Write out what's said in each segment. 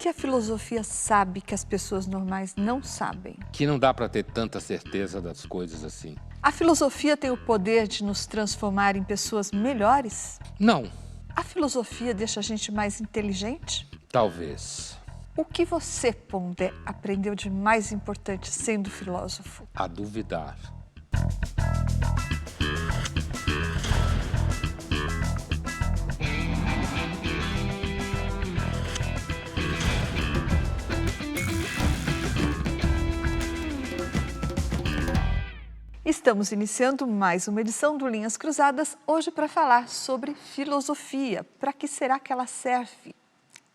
que a filosofia sabe que as pessoas normais não sabem? Que não dá para ter tanta certeza das coisas assim. A filosofia tem o poder de nos transformar em pessoas melhores? Não, A filosofia deixa a gente mais inteligente? talvez. O que você, Pondé, aprendeu de mais importante sendo filósofo? A duvidar. Estamos iniciando mais uma edição do Linhas Cruzadas, hoje para falar sobre filosofia. Para que será que ela serve?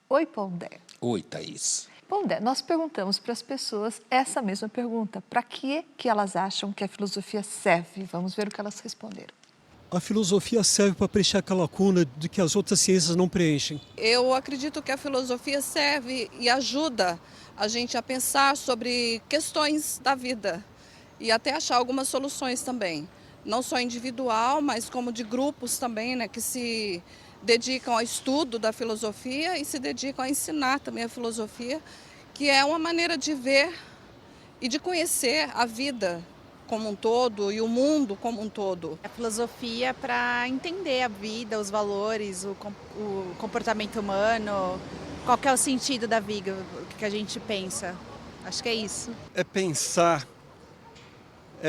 Oi, Pondé. Oi, Thaís. Pondé, nós perguntamos para as pessoas essa mesma pergunta. Para que elas acham que a filosofia serve? Vamos ver o que elas responderam. A filosofia serve para preencher aquela lacuna de que as outras ciências não preenchem. Eu acredito que a filosofia serve e ajuda a gente a pensar sobre questões da vida e até achar algumas soluções também. Não só individual, mas como de grupos também, né, que se dedicam ao estudo da filosofia e se dedicam a ensinar também a filosofia, que é uma maneira de ver e de conhecer a vida como um todo e o mundo como um todo. A filosofia para entender a vida, os valores, o comportamento humano, qual que é o sentido da vida, o que a gente pensa. Acho que é isso. É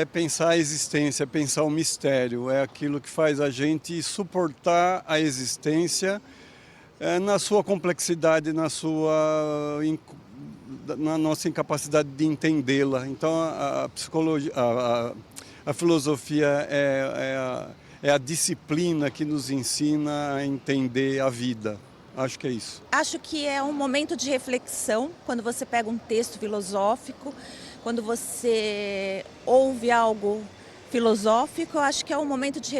pensar a existência, é pensar o mistério, é aquilo que faz a gente suportar a existência na sua complexidade, na nossa incapacidade de entendê-la. Então a psicologia, a filosofia é a disciplina que nos ensina a entender a vida. Acho que é isso. Acho que é um momento de reflexão, quando você pega um texto filosófico, quando você ouve algo filosófico, eu acho que é um momento de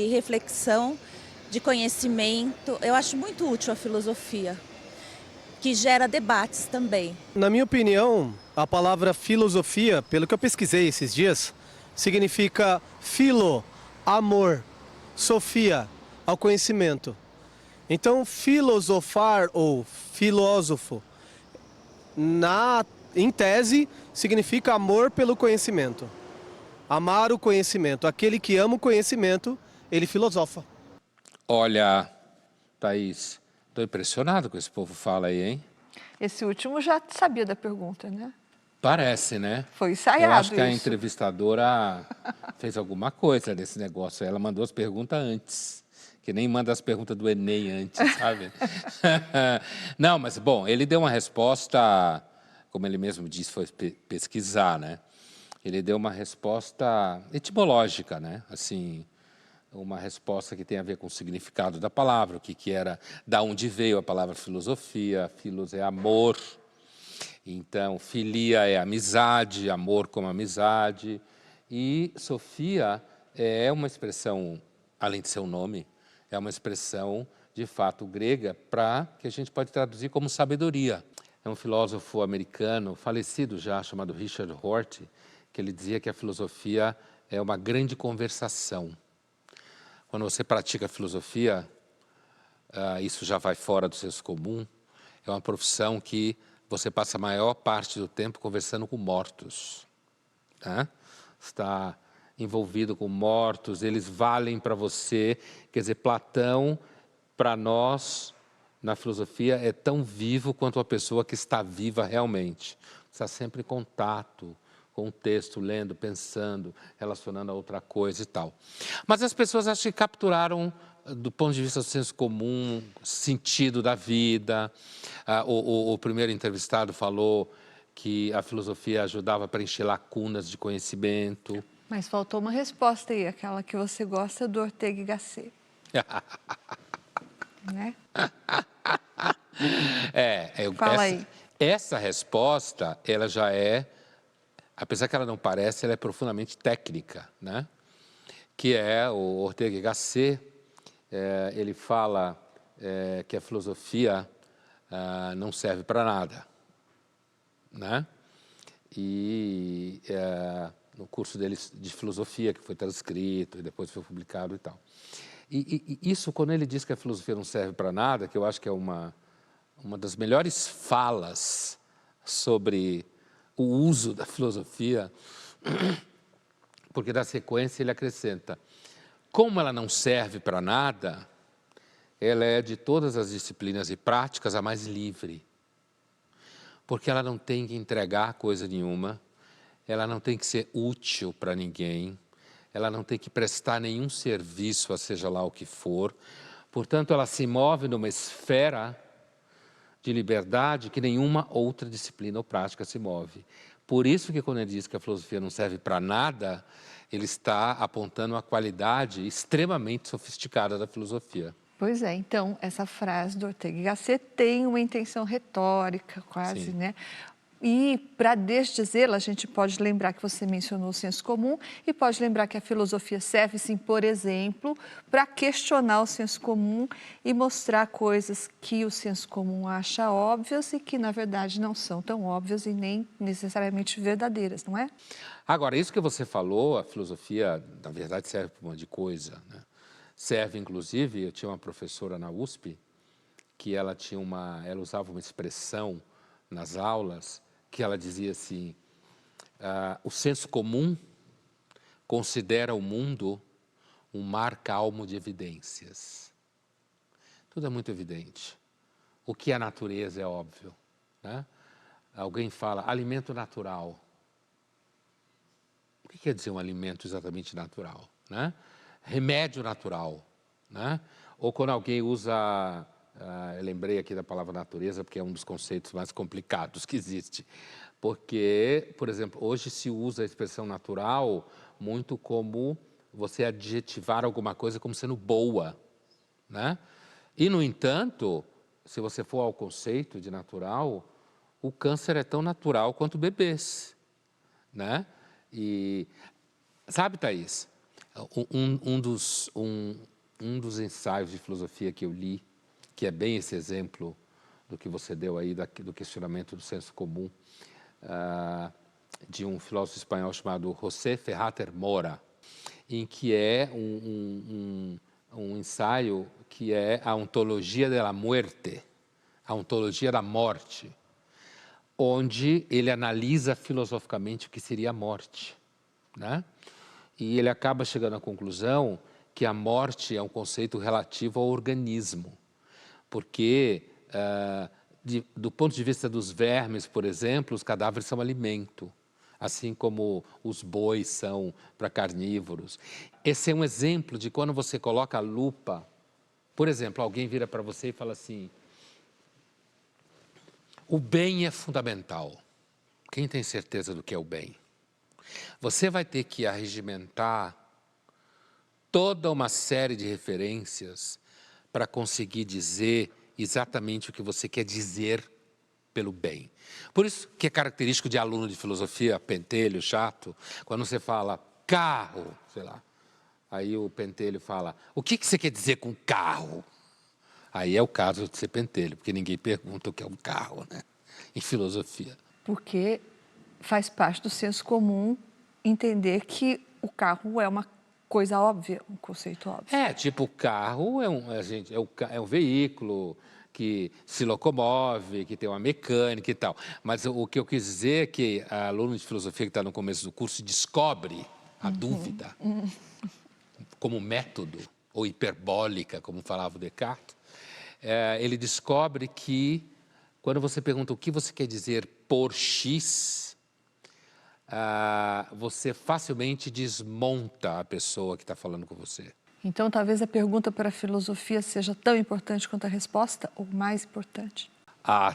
reflexão, de conhecimento. Eu acho muito útil a filosofia, que gera debates também. Na minha opinião, a palavra filosofia, pelo que eu pesquisei esses dias, significa philo, amor, sofia, ao conhecimento. Então, filosofar ou filósofo, em tese, significa amor pelo conhecimento. Amar o conhecimento. Aquele que ama o conhecimento, ele filosofa. Olha, Thaís, estou impressionado com esse povo fala aí, hein? Esse último já sabia da pergunta, né? Parece, né? Foi ensaiado Eu acho que a isso. entrevistadora fez alguma coisa desse negócio. Ela mandou as perguntas antes. Que nem manda as perguntas do Enem antes, sabe? Não, mas, bom, ele deu uma resposta, como ele mesmo disse, foi pesquisar, né? Ele deu uma resposta etimológica, né? Assim, uma resposta que tem a ver com o significado da palavra, o que era, da onde veio a palavra filosofia, filos é amor, então filia é amizade, amor como amizade, e sofia é uma expressão, além de ser um nome, é uma expressão, de fato, grega, que a gente pode traduzir como sabedoria. É um filósofo americano, falecido já, chamado Richard Rorty, que ele dizia que a filosofia é uma grande conversação. Quando você pratica filosofia, isso já vai fora do senso comum, é uma profissão que você passa a maior parte do tempo conversando com mortos. Tá? Está envolvido com mortos, eles valem para você. Quer dizer, Platão, para nós, na filosofia, é tão vivo quanto a pessoa que está viva realmente. Está sempre em contato com o texto, lendo, pensando, relacionando a outra coisa e tal. Mas as pessoas acho que capturaram, do ponto de vista do senso comum, sentido da vida. O primeiro entrevistado falou que a filosofia ajudava a preencher lacunas de conhecimento. Mas faltou uma resposta aí, aquela que você gosta do Ortega y Gasset. Né? Fala aí. Essa resposta, ela já é, apesar que ela não parece, ela é profundamente técnica, né? Que é o Ortega y Gasset, ele fala que a filosofia não serve para nada, né? E no curso dele de filosofia, que foi transcrito e depois foi publicado e tal. E isso, quando ele diz que a filosofia não serve para nada, que eu acho que é uma uma das melhores falas sobre o uso da filosofia, porque na sequência ele acrescenta: como ela não serve para nada, ela é de todas as disciplinas e práticas a mais livre, porque ela não tem que entregar coisa nenhuma, ela não tem que ser útil para ninguém, ela não tem que prestar nenhum serviço, a seja lá o que for. Portanto, ela se move numa esfera de liberdade que nenhuma outra disciplina ou prática se move. Por isso que quando ele diz que a filosofia não serve para nada, ele está apontando a qualidade extremamente sofisticada da filosofia. Pois é, então, essa frase do Ortega y Gasset tem uma intenção retórica, quase, Sim. né? E, para desdizê-la, a gente pode lembrar que você mencionou o senso comum e pode lembrar que a filosofia serve, sim, por exemplo, para questionar o senso comum e mostrar coisas que o senso comum acha óbvias e que, na verdade, não são tão óbvias e nem necessariamente verdadeiras, não é? Agora, isso que você falou, a filosofia, na verdade, serve para um monte de coisa, né? Serve, inclusive, eu tinha uma professora na USP que ela usava uma expressão nas aulas que ela dizia assim: o senso comum considera o mundo um mar calmo de evidências. Tudo é muito evidente. O que é natureza é óbvio, né? Alguém fala alimento natural. O que quer dizer um alimento exatamente natural, né? Remédio natural, né? Ou quando alguém usa... eu lembrei aqui da palavra natureza, porque é um dos conceitos mais complicados que existe. Porque, por exemplo, hoje se usa a expressão natural muito como você adjetivar alguma coisa como sendo boa, né? E, no entanto, se você for ao conceito de natural, o câncer é tão natural quanto bebês, né? E, sabe, Thaís, um dos ensaios de filosofia que eu li, que é bem esse exemplo do que você deu aí, do questionamento do senso comum, de um filósofo espanhol chamado José Ferrater Mora, em que é um ensaio que é a ontologia da muerte, a ontologia da morte, onde ele analisa filosoficamente o que seria a morte, né? E ele acaba chegando à conclusão que a morte é um conceito relativo ao organismo, porque, do ponto de vista dos vermes, por exemplo, os cadáveres são alimento, assim como os bois são para carnívoros. Esse é um exemplo de quando você coloca a lupa. Por exemplo, alguém vira para você e fala assim: o bem é fundamental. Quem tem certeza do que é o bem? Você vai ter que arregimentar toda uma série de referências para conseguir dizer exatamente o que você quer dizer pelo bem. Por isso que é característico de aluno de filosofia, pentelho, chato, quando você fala carro, sei lá, aí o pentelho fala: o que você quer dizer com carro? Aí é o caso de ser pentelho, porque ninguém pergunta o que é um carro, né? Em filosofia. Porque faz parte do senso comum entender que o carro é uma coisa óbvia, um conceito óbvio. Tipo, o carro é um veículo que se locomove, que tem uma mecânica e tal. Mas o que eu quis dizer é que a aluno de filosofia que está no começo do curso descobre a dúvida como método, ou hiperbólica, como falava o Descartes. Ele descobre que, quando você pergunta o que você quer dizer por X, você facilmente desmonta a pessoa que está falando com você. Então, talvez a pergunta para a filosofia seja tão importante quanto a resposta, ou mais importante?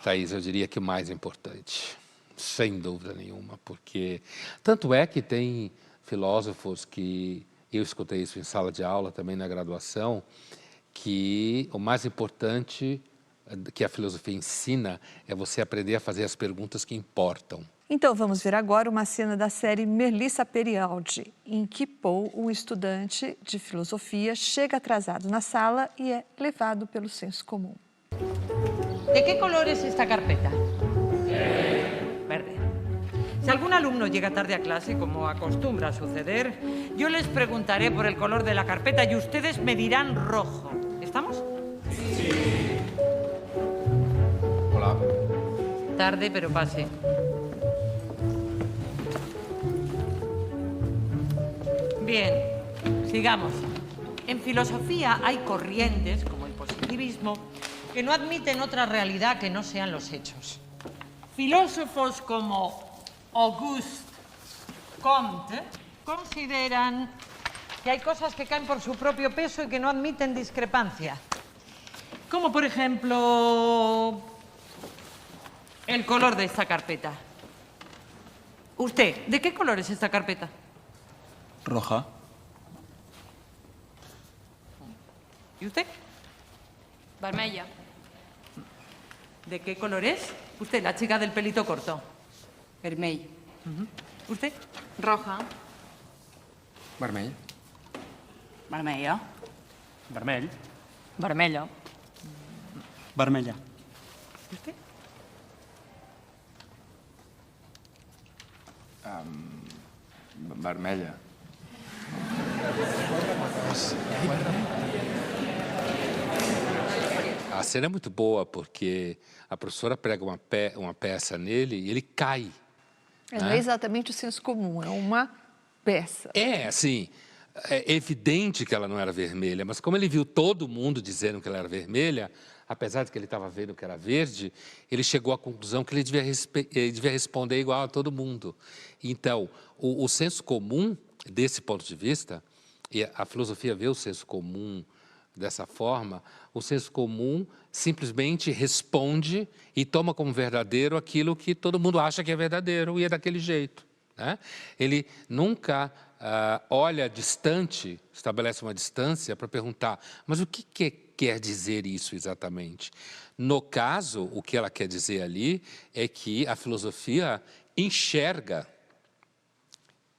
Thaís, eu diria que o mais importante, sem dúvida nenhuma, porque tanto é que tem filósofos que, eu escutei isso em sala de aula, também na graduação, que o mais importante que a filosofia ensina é você aprender a fazer as perguntas que importam. Então, vamos ver agora uma cena da série Melissa Perialdi, em que Paul, um estudante de filosofia, chega atrasado na sala e é levado pelo senso comum. ¿De qué color es esta carpeta? Verde. Si algún alumno llega tarde a clase, como acostumbra suceder, yo les preguntaré por el color de la carpeta y ustedes me dirán rojo. ¿Estamos? Sí. Olá. Tarde, pero pase. Bien, sigamos. En filosofía hay corrientes, como el positivismo, que no admiten otra realidad que no sean los hechos. Filósofos como Auguste Comte consideran que hay cosas que caen por su propio peso y que no admiten discrepancia. Como, por ejemplo, el color de esta carpeta. Usted, ¿de qué color es esta carpeta? Roja. ¿Y usted? Vermella. ¿De qué color es? Usted, la chica del pelito corto. Vermell. ¿Usted? Roja. Vermell. Vermella. Vermell. Vermella. Vermella. ¿Y usted? Vermella. A cena é muito boa porque a professora prega uma peça nele e ele cai. Não é exatamente o senso comum, é uma peça. É, assim, é evidente que ela não era vermelha, mas como ele viu todo mundo dizendo que ela era vermelha, apesar de que ele estava vendo que era verde, ele chegou à conclusão que ele devia responder igual a todo mundo. Então, o senso comum, desse ponto de vista, e a filosofia vê o senso comum dessa forma, o senso comum simplesmente responde e toma como verdadeiro aquilo que todo mundo acha que é verdadeiro e é daquele jeito, né? Ele nunca olha distante, estabelece uma distância para perguntar, mas o que quer dizer isso exatamente? No caso, o que ela quer dizer ali é que a filosofia enxerga,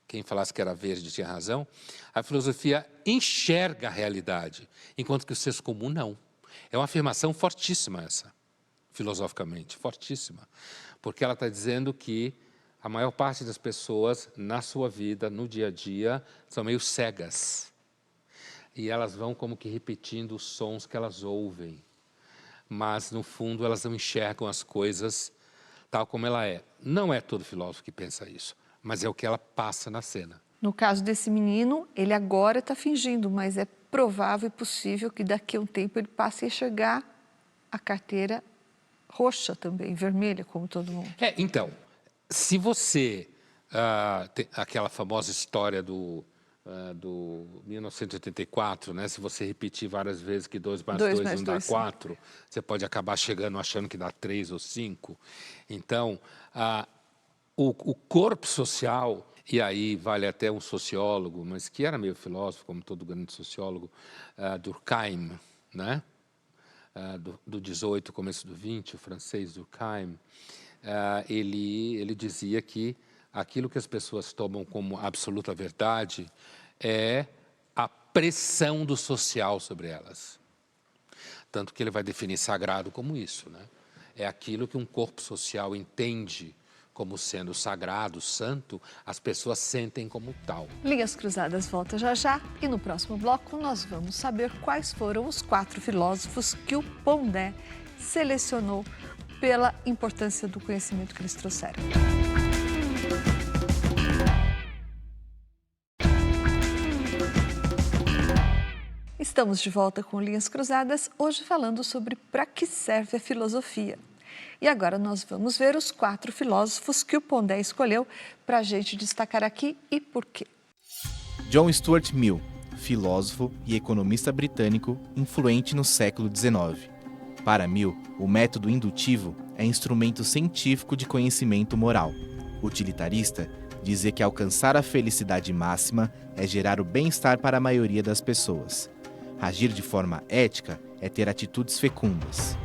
quem falasse que era verde tinha razão, a filosofia enxerga a realidade, enquanto que o senso comum não. É uma afirmação fortíssima essa, filosoficamente, fortíssima, porque ela está dizendo que a maior parte das pessoas, na sua vida, no dia a dia, são meio cegas. E elas vão como que repetindo os sons que elas ouvem. Mas, no fundo, elas não enxergam as coisas tal como ela é. Não é todo filósofo que pensa isso, mas é o que ela passa na cena. No caso desse menino, ele agora está fingindo, mas é provável e possível que daqui a um tempo ele passe a enxergar a carteira roxa também, vermelha, como todo mundo. Então, se você... tem aquela famosa história do 1984, né? Se você repetir várias vezes que 2 mais 2 não dá 4, você pode acabar chegando achando que dá 3 ou 5. Então, o corpo social, e aí vale até um sociólogo, mas que era meio filósofo, como todo grande sociólogo, Durkheim, né? Do 18, começo do 20, o francês Durkheim, ele dizia que aquilo que as pessoas tomam como absoluta verdade é a pressão do social sobre elas. Tanto que ele vai definir sagrado como isso, né? É aquilo que um corpo social entende como sendo sagrado, santo, as pessoas sentem como tal. Linhas Cruzadas volta já já e no próximo bloco nós vamos saber quais foram os 4 filósofos que o Pondé selecionou pela importância do conhecimento que eles trouxeram. Estamos de volta com Linhas Cruzadas, hoje falando sobre para que serve a filosofia. E agora nós vamos ver os 4 filósofos que o Pondé escolheu para a gente destacar aqui e por quê. John Stuart Mill, filósofo e economista britânico influente no século XIX. Para Mill, o método indutivo é instrumento científico de conhecimento moral. Utilitarista, dizer que alcançar a felicidade máxima é gerar o bem-estar para a maioria das pessoas. Agir de forma ética é ter atitudes fecundas.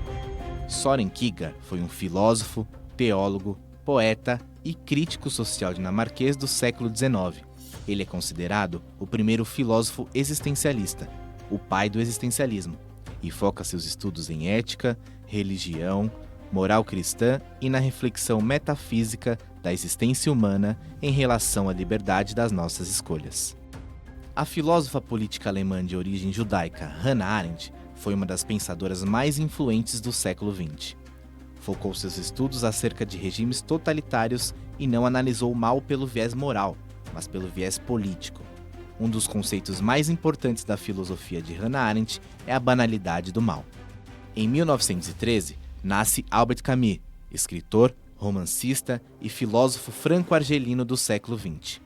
Soren Kierkegaard foi um filósofo, teólogo, poeta e crítico social dinamarquês do século XIX. Ele é considerado o primeiro filósofo existencialista, o pai do existencialismo, e foca seus estudos em ética, religião, moral cristã e na reflexão metafísica da existência humana em relação à liberdade das nossas escolhas. A filósofa política alemã de origem judaica Hannah Arendt foi uma das pensadoras mais influentes do século XX. Focou seus estudos acerca de regimes totalitários e não analisou o mal pelo viés moral, mas pelo viés político. Um dos conceitos mais importantes da filosofia de Hannah Arendt é a banalidade do mal. Em 1913, nasce Albert Camus, escritor, romancista e filósofo franco-argelino do século XX.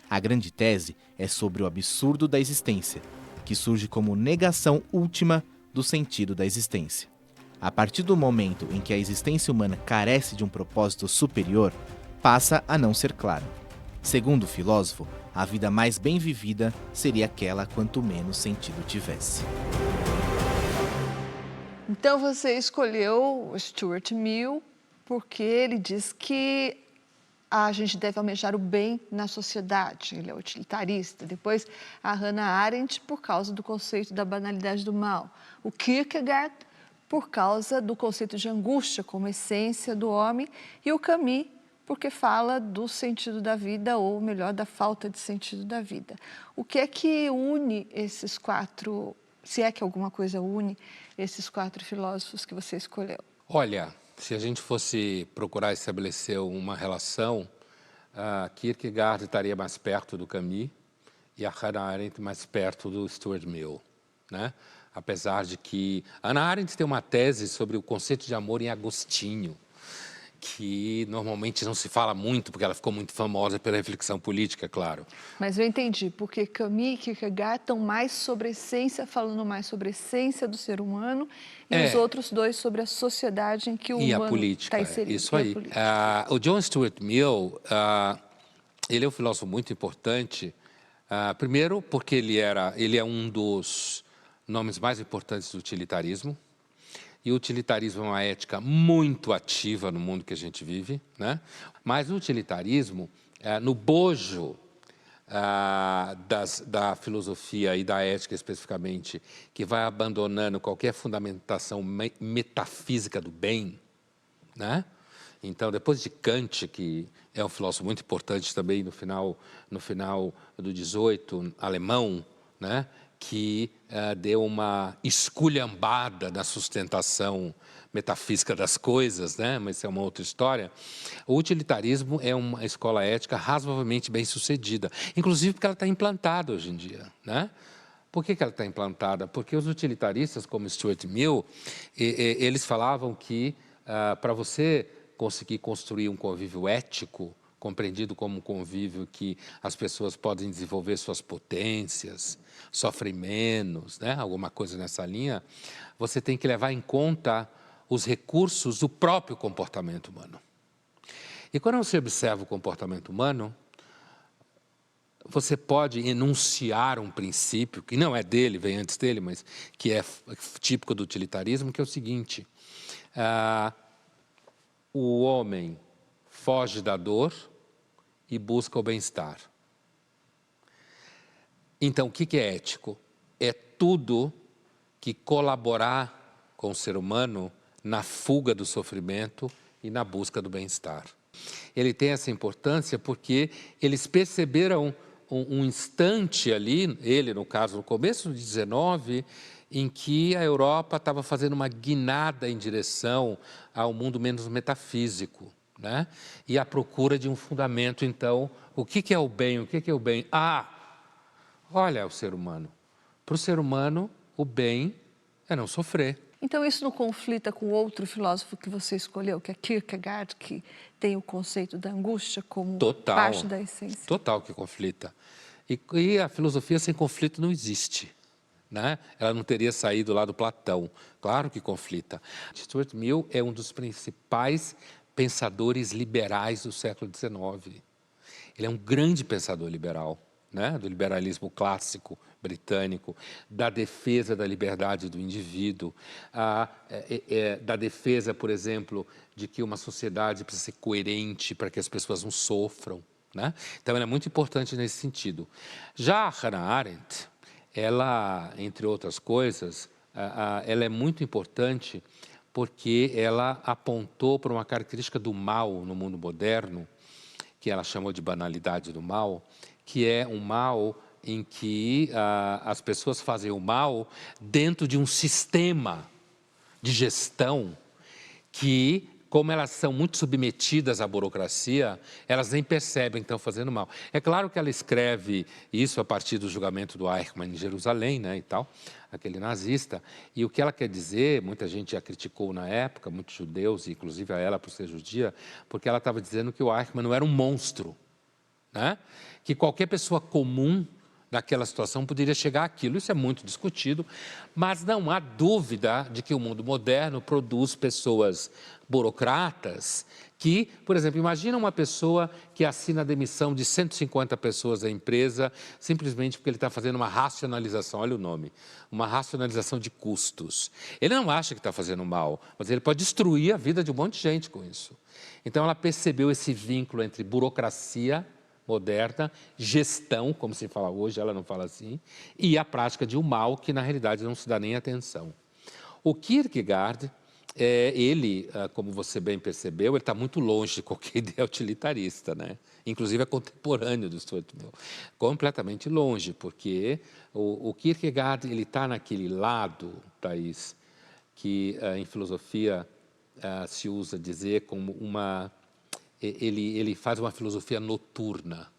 A grande tese é sobre o absurdo da existência, que surge como negação última do sentido da existência. A partir do momento em que a existência humana carece de um propósito superior, passa a não ser clara. Segundo o filósofo, a vida mais bem vivida seria aquela quanto menos sentido tivesse. Então você escolheu o Stuart Mill porque ele diz que a gente deve almejar o bem na sociedade, ele é utilitarista. Depois, a Hannah Arendt, por causa do conceito da banalidade do mal. O Kierkegaard, por causa do conceito de angústia como essência do homem. E o Camus, porque fala do sentido da vida, ou melhor, da falta de sentido da vida. O que é que une esses quatro, se é que alguma coisa une esses quatro filósofos que você escolheu? Olha, se a gente fosse procurar estabelecer uma relação, Kierkegaard estaria mais perto do Camus e a Hannah Arendt mais perto do Stuart Mill, né? Apesar de que Hannah Arendt tem uma tese sobre o conceito de amor em Agostinho, que normalmente não se fala muito, porque ela ficou muito famosa pela reflexão política, claro. Mas eu entendi, porque Camus e Kierkegaard estão mais sobre a essência, falando mais sobre a essência do ser humano, e os outros dois sobre a sociedade em que o humano está inserido. Isso aí. O John Stuart Mill, ele é um filósofo muito importante, primeiro porque ele é um dos nomes mais importantes do utilitarismo. E o utilitarismo é uma ética muito ativa no mundo que a gente vive, né? Mas o utilitarismo, no bojo da filosofia e da ética especificamente, que vai abandonando qualquer fundamentação metafísica do bem, né? Então, depois de Kant, que é um filósofo muito importante também no final do 18, alemão, né? Que deu uma esculhambada na sustentação metafísica das coisas, né? Mas isso é uma outra história. O utilitarismo é uma escola ética razoavelmente bem sucedida, inclusive porque ela está implantada hoje em dia, né? Por que ela está implantada? Porque os utilitaristas, como Stuart Mill, eles falavam que para você conseguir construir um convívio ético, compreendido como um convívio que as pessoas podem desenvolver suas potências, sofrem menos, né? Alguma coisa nessa linha, você tem que levar em conta os recursos do próprio comportamento humano. E quando você observa o comportamento humano, você pode enunciar um princípio, que não é dele, vem antes dele, mas que é típico do utilitarismo, que é o seguinte: o homem foge da dor e busca o bem-estar. Então, o que é ético? É tudo que colaborar com o ser humano na fuga do sofrimento e na busca do bem-estar. Ele tem essa importância porque eles perceberam um instante ali, ele no caso, no começo do 19, em que a Europa estava fazendo uma guinada em direção ao mundo menos metafísico, né? E a procura de um fundamento, então, o que é o bem? O que é o bem? Olha o ser humano. Para o ser humano, o bem é não sofrer. Então isso não conflita com outro filósofo que você escolheu, que é Kierkegaard, que tem o conceito da angústia como parte da essência? Total que conflita. E a filosofia sem conflito não existe, né? Ela não teria saído lá do Platão. Claro que conflita. Stuart Mill é um dos principais pensadores liberais do século XIX. Ele é um grande pensador liberal, né? Do liberalismo clássico britânico, da defesa da liberdade do indivíduo, da defesa, por exemplo, de que uma sociedade precisa ser coerente para que as pessoas não sofram, né? Então, ele é muito importante nesse sentido. Já a Hannah Arendt, ela, entre outras coisas, ela é muito importante porque ela apontou para uma característica do mal no mundo moderno, que ela chamou de banalidade do mal, que é um mal em que as pessoas fazem o mal dentro de um sistema de gestão que como elas são muito submetidas à burocracia, elas nem percebem que estão fazendo mal. É claro que ela escreve isso a partir do julgamento do Eichmann em Jerusalém, né, e tal, aquele nazista, e o que ela quer dizer, muita gente a criticou na época, muitos judeus, inclusive a ela por ser judia, porque ela estava dizendo que o Eichmann não era um monstro, né? Que qualquer pessoa comum naquela situação poderia chegar àquilo. Isso é muito discutido, mas não há dúvida de que o mundo moderno produz pessoas burocratas que, por exemplo, imagina uma pessoa que assina a demissão de 150 pessoas da empresa simplesmente porque ele está fazendo uma racionalização, olha o nome, uma racionalização de custos. Ele não acha que está fazendo mal, mas ele pode destruir a vida de um monte de gente com isso. Então ela percebeu esse vínculo entre burocracia moderna, gestão, como se fala hoje, ela não fala assim, e a prática de um mal que, na realidade, não se dá nem atenção. O Kierkegaard, ele, como você bem percebeu, ele está muito longe de qualquer ideia utilitarista, né? Inclusive é contemporâneo do Stuart Mill, completamente longe, porque o Kierkegaard ele está naquele lado, Thaís, que em filosofia se usa dizer como uma... Ele faz uma filosofia noturna,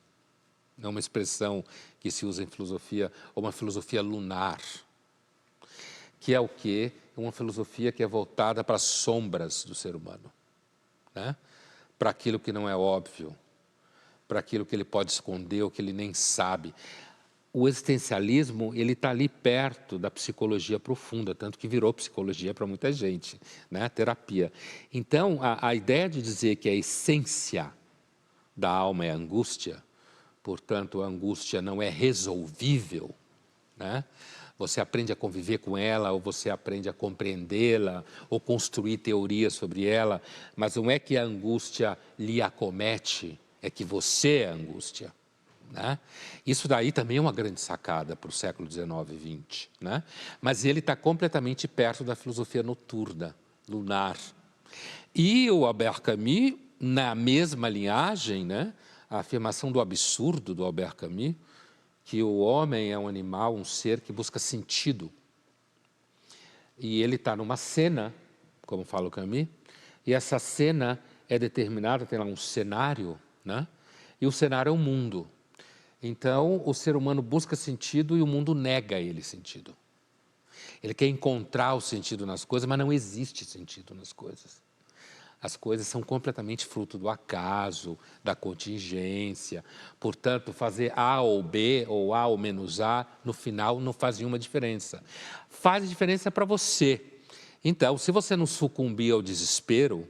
é uma expressão que se usa em filosofia, ou uma filosofia lunar, que é o quê? Uma filosofia que é voltada para as sombras do ser humano, né? Para aquilo que não é óbvio, para aquilo que ele pode esconder ou que ele nem sabe. O existencialismo, ele está ali perto da psicologia profunda, tanto que virou psicologia para muita gente, né? Terapia. Então, a ideia de dizer que a essência da alma é a angústia, portanto, a angústia não é resolvível, né? Você aprende a conviver com ela, ou você aprende a compreendê-la, ou construir teorias sobre ela, mas não é que a angústia lhe acomete, é que você é a angústia. Né? Isso daí também é uma grande sacada para o século XIX e XX, né? Mas ele está completamente perto da filosofia noturna, lunar. E o Albert Camus, na mesma linhagem, né? A afirmação do absurdo do Albert Camus, que o homem é um animal, um ser que busca sentido. E ele está numa cena, como fala o Camus, e essa cena é determinada, tem lá um cenário, né? E o cenário é o mundo. Então, o ser humano busca sentido e o mundo nega a ele sentido. Ele quer encontrar o sentido nas coisas, mas não existe sentido nas coisas. As coisas são completamente fruto do acaso, da contingência. Portanto, fazer A ou B, ou A ou menos A, no final não faz nenhuma diferença. Faz diferença para você. Então, se você não sucumbir ao desespero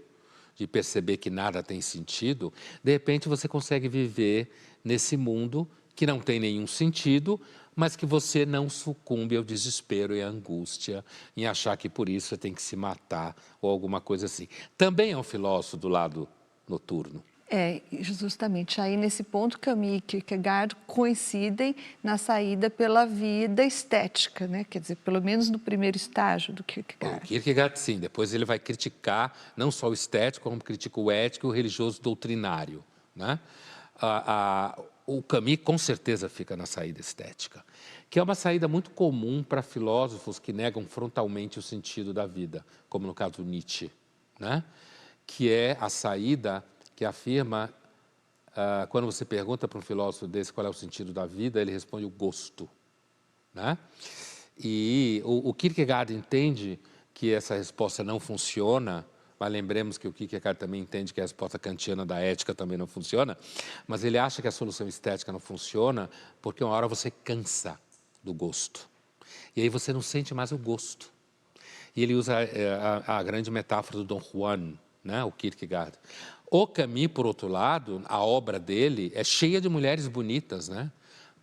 de perceber que nada tem sentido, de repente você consegue viver nesse mundo que não tem nenhum sentido, mas que você não sucumbe ao desespero e à angústia em achar que por isso você tem que se matar ou alguma coisa assim. Também é um filósofo do lado noturno. É, justamente, aí nesse ponto Camus e Kierkegaard coincidem na saída pela vida estética, né? Quer dizer, pelo menos no primeiro estágio do Kierkegaard. O Kierkegaard, sim, depois ele vai criticar não só o estético, como critica o ético e o religioso doutrinário, né? O Camus com certeza fica na saída estética, que é uma saída muito comum para filósofos que negam frontalmente o sentido da vida, como no caso do Nietzsche, né? Que é a saída que afirma, quando você pergunta para um filósofo desse qual é o sentido da vida, ele responde o gosto, né? E o Kierkegaard entende que essa resposta não funciona, mas lembremos que o Kierkegaard também entende que a resposta kantiana da ética também não funciona, mas ele acha que a solução estética não funciona porque uma hora você cansa do gosto. E aí você não sente mais o gosto. E ele usa a grande metáfora do Dom Juan, né, o Kierkegaard. O Camus, por outro lado, a obra dele é cheia de mulheres bonitas, né?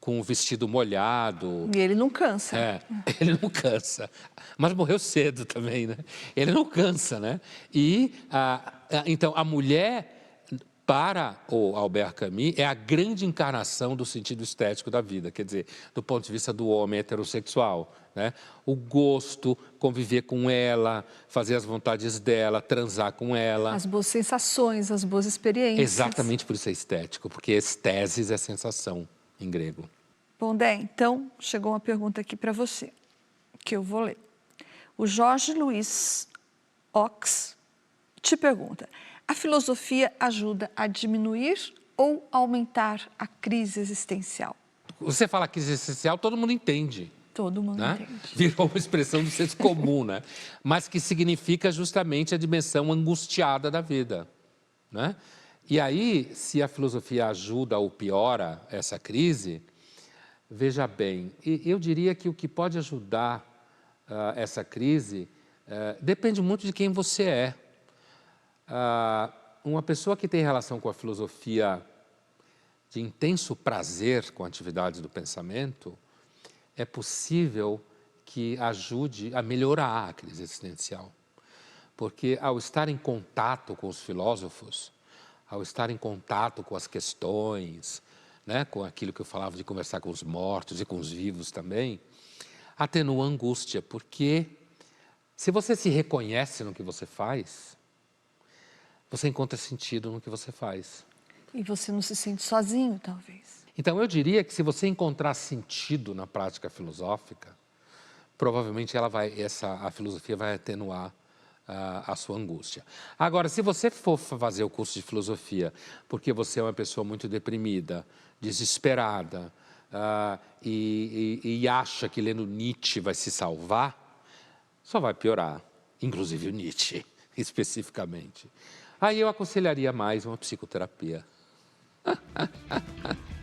Com o vestido molhado. E ele não cansa. Ele não cansa. Mas morreu cedo também, né? Ele não cansa, né? E, então, a mulher, para o Albert Camus, é a grande encarnação do sentido estético da vida. Quer dizer, do ponto de vista do homem heterossexual, né? O gosto, conviver com ela, fazer as vontades dela, transar com ela. As boas sensações, as boas experiências. Exatamente por isso é estético, porque estesis é sensação em grego. Bom, Dé, então chegou uma pergunta aqui para você, que eu vou ler. O Jorge Luiz Ox te pergunta, a filosofia ajuda a diminuir ou aumentar a crise existencial? Você fala crise existencial, todo mundo entende. Todo mundo Né? entende. Virou uma expressão do senso comum, né? Mas que significa justamente a dimensão angustiada da vida. Né? E aí, se a filosofia ajuda ou piora essa crise, veja bem, eu diria que o que pode ajudar essa crise depende muito de quem você é. Uma pessoa que tem relação com a filosofia de intenso prazer com atividades do pensamento, é possível que ajude a melhorar a crise existencial. Porque ao estar em contato com os filósofos, ao estar em contato com as questões, né, com aquilo que eu falava de conversar com os mortos e com os vivos também, atenua a angústia, porque se você se reconhece no que você faz, você encontra sentido no que você faz. E você não se sente sozinho, talvez. Então, eu diria que se você encontrar sentido na prática filosófica, provavelmente a filosofia vai atenuar a sua angústia. Agora, se você for fazer o curso de filosofia porque você é uma pessoa muito deprimida, desesperada, e acha que lendo Nietzsche vai se salvar, só vai piorar, inclusive o Nietzsche, especificamente. Aí eu aconselharia mais uma psicoterapia.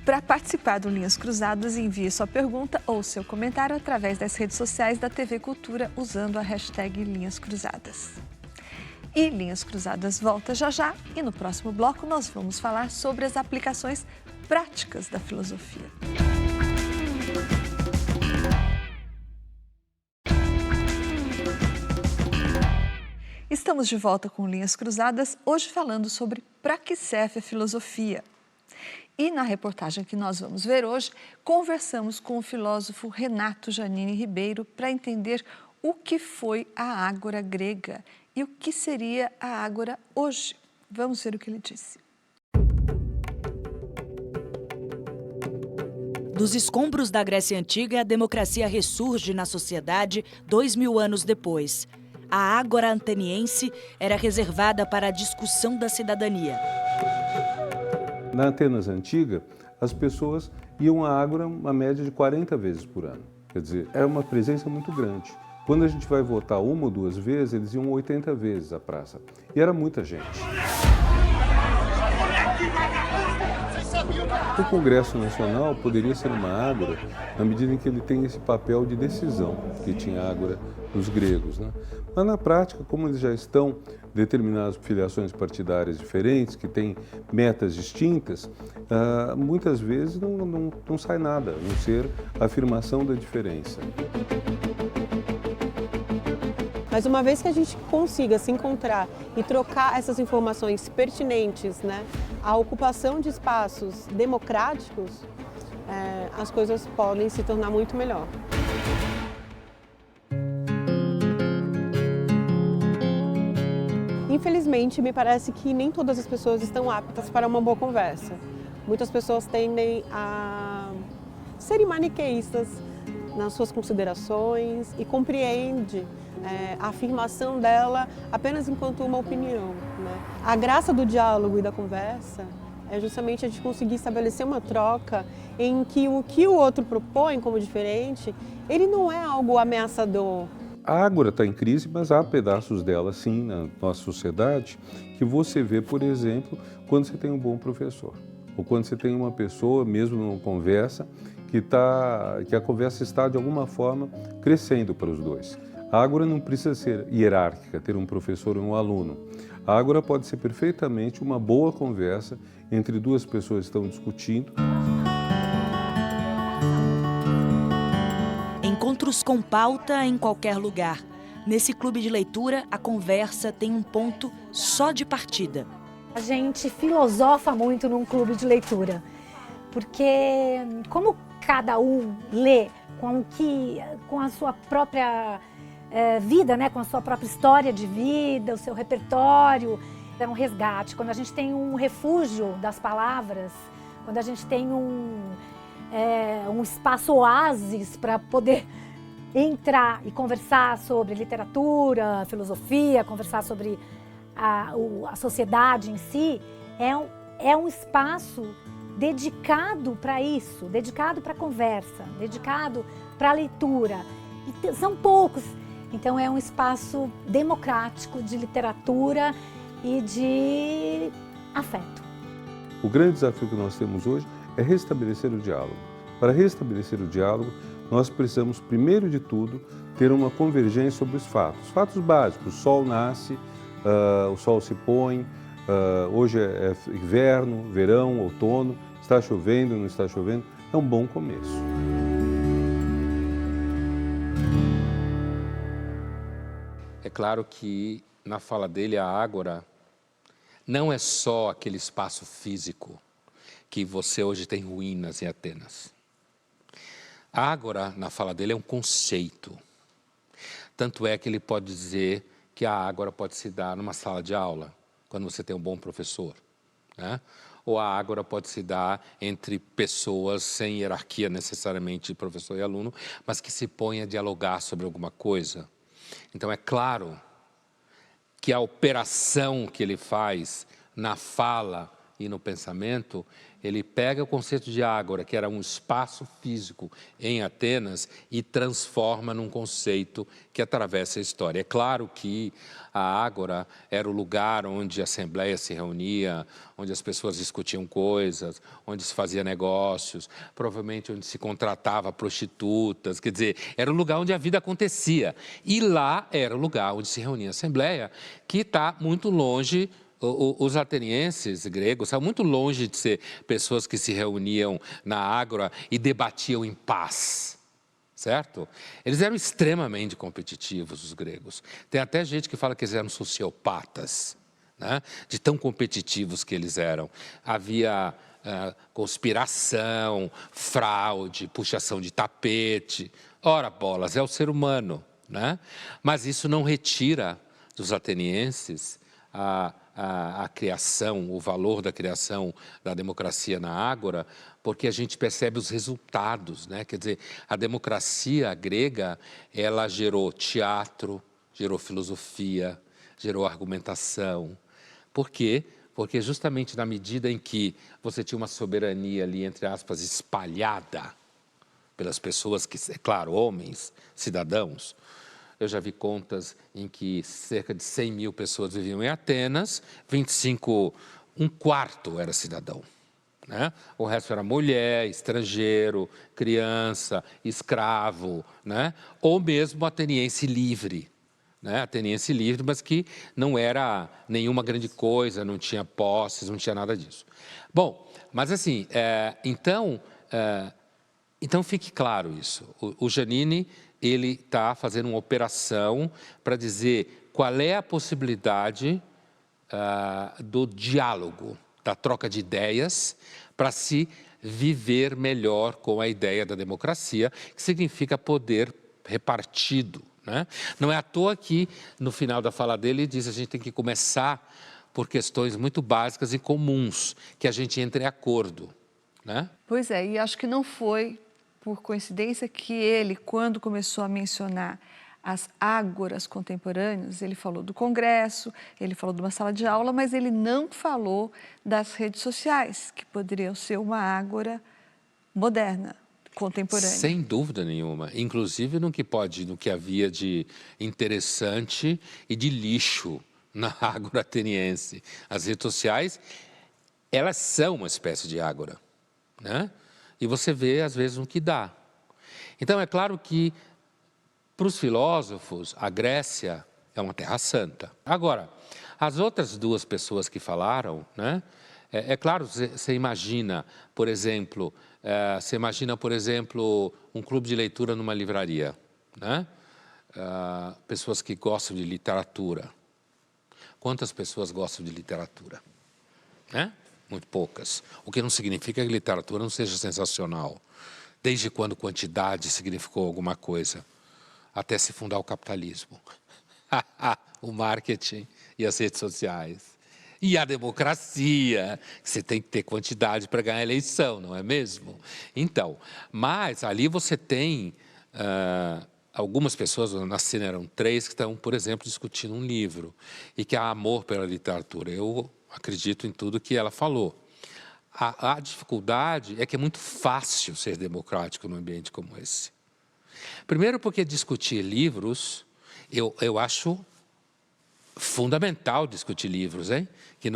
Para participar do Linhas Cruzadas, envie sua pergunta ou seu comentário através das redes sociais da TV Cultura usando a hashtag Linhas Cruzadas. E Linhas Cruzadas volta já já e no próximo bloco nós vamos falar sobre as aplicações práticas da filosofia. Estamos de volta com Linhas Cruzadas, hoje falando sobre para que serve a filosofia. E na reportagem que nós vamos ver hoje, conversamos com o filósofo Renato Giannini Ribeiro para entender o que foi a ágora grega e o que seria a ágora hoje. Vamos ver o que ele disse. Dos escombros da Grécia Antiga, a democracia ressurge na sociedade 2000 anos depois. A ágora ateniense era reservada para a discussão da cidadania. Na Atenas Antiga, as pessoas iam à ágora uma média de 40 vezes por ano. Quer dizer, é uma presença muito grande. Quando a gente vai votar uma ou duas vezes, eles iam 80 vezes à praça. E era muita gente. O Congresso Nacional poderia ser uma ágora na medida em que ele tem esse papel de decisão que tinha a ágora dos gregos, né? Mas na prática, como eles já estão determinadas filiações partidárias diferentes, que têm metas distintas, muitas vezes não sai nada, a não ser a afirmação da diferença. Mas uma vez que a gente consiga se encontrar e trocar essas informações pertinentes, né, à ocupação de espaços democráticos, as coisas podem se tornar muito melhor. Infelizmente, me parece que nem todas as pessoas estão aptas para uma boa conversa. Muitas pessoas tendem a serem maniqueístas nas suas considerações e compreende a afirmação dela apenas enquanto uma opinião, né? A graça do diálogo e da conversa é justamente a gente conseguir estabelecer uma troca em que o outro propõe como diferente, ele não é algo ameaçador. A ágora está em crise, mas há pedaços dela, sim, na nossa sociedade, que você vê, por exemplo, quando você tem um bom professor, ou quando você tem uma pessoa, mesmo numa conversa, que a conversa está, de alguma forma, crescendo para os dois. A ágora não precisa ser hierárquica, ter um professor e um aluno. A ágora pode ser perfeitamente uma boa conversa entre duas pessoas que estão discutindo. Encontros com pauta em qualquer lugar. Nesse clube de leitura, a conversa tem um ponto só de partida. A gente filosofa muito num clube de leitura, porque como cada um lê com a sua própria vida, né, com a sua própria história de vida, o seu repertório, é um resgate. Quando a gente tem um refúgio das palavras, quando a gente tem um espaço oásis para poder entrar e conversar sobre literatura, filosofia, conversar sobre a sociedade em si, é um espaço dedicado para isso, dedicado para a conversa, dedicado para a leitura. E são poucos, então é um espaço democrático de literatura e de afeto. O grande desafio que nós temos hoje é restabelecer o diálogo. Para restabelecer o diálogo, nós precisamos, primeiro de tudo, ter uma convergência sobre os fatos básicos. O sol nasce, o sol se põe, hoje é inverno, verão, outono, está chovendo, não está chovendo, é um bom começo. É claro que na fala dele a ágora não é só aquele espaço físico que você hoje tem ruínas em Atenas. A ágora, na fala dele, é um conceito. Tanto é que ele pode dizer que a ágora pode se dar numa sala de aula, quando você tem um bom professor, né? Ou a ágora pode se dar entre pessoas sem hierarquia necessariamente de professor e aluno, mas que se põem a dialogar sobre alguma coisa. Então é claro que a operação que ele faz na fala e no pensamento, ele pega o conceito de ágora, que era um espaço físico em Atenas, e transforma num conceito que atravessa a história. É claro que a ágora era o lugar onde a assembleia se reunia, onde as pessoas discutiam coisas, onde se fazia negócios, provavelmente onde se contratava prostitutas, quer dizer, era o lugar onde a vida acontecia. E lá era o lugar onde se reunia a assembleia, que está muito longe. Os atenienses gregos estavam muito longe de ser pessoas que se reuniam na ágora e debatiam em paz, certo? Eles eram extremamente competitivos, os gregos. Tem até gente que fala que eles eram sociopatas, né? De tão competitivos que eles eram. Havia conspiração, fraude, puxação de tapete. Ora, bolas, é o ser humano, né? Mas isso não retira dos atenienses a criação, o valor da criação da democracia na ágora, porque a gente percebe os resultados, né? Quer dizer, a democracia grega, ela gerou teatro, gerou filosofia, gerou argumentação. Por quê? Porque justamente na medida em que você tinha uma soberania ali, entre aspas, espalhada pelas pessoas que, é claro, homens, cidadãos. Eu já vi contas em que cerca de 100 mil pessoas viviam em Atenas, 25, um quarto era cidadão, né? O resto era mulher, estrangeiro, criança, escravo, né? Ou mesmo ateniense livre, né? Ateniense livre, mas que não era nenhuma grande coisa, não tinha posses, não tinha nada disso. Bom, mas assim, então fique claro isso. O Giannini, ele está fazendo uma operação para dizer qual é a possibilidade do diálogo, da troca de ideias, para se viver melhor com a ideia da democracia, que significa poder repartido, né? Não é à toa que, no final da fala dele, ele diz que a gente tem que começar por questões muito básicas e comuns, que a gente entre em acordo, né? Pois é, e acho que não foi por coincidência que ele, quando começou a mencionar as ágoras contemporâneas, ele falou do Congresso, ele falou de uma sala de aula, mas ele não falou das redes sociais, que poderiam ser uma ágora moderna, contemporânea. Sem dúvida nenhuma, inclusive no que havia de interessante e de lixo na ágora ateniense. As redes sociais, elas são uma espécie de ágora, né? E você vê, às vezes, o que dá. Então, é claro que, para os filósofos, a Grécia é uma terra santa. Agora, as outras duas pessoas que falaram, né? É claro, você imagina, por exemplo, um clube de leitura numa livraria, né? Pessoas que gostam de literatura. Quantas pessoas gostam de literatura? Né? Muito poucas. O que não significa que a literatura não seja sensacional. Desde quando quantidade significou alguma coisa? Até se fundar o capitalismo. O marketing e as redes sociais. E a democracia. Você tem que ter quantidade para ganhar a eleição, não é mesmo? Então, mas ali você tem algumas pessoas, na cena eram 3, que estão, por exemplo, discutindo um livro e que há amor pela literatura. Eu acredito em tudo que ela falou. A dificuldade é que é muito fácil ser democrático num ambiente como esse. Primeiro porque discutir livros, eu acho fundamental discutir livros, hein? Que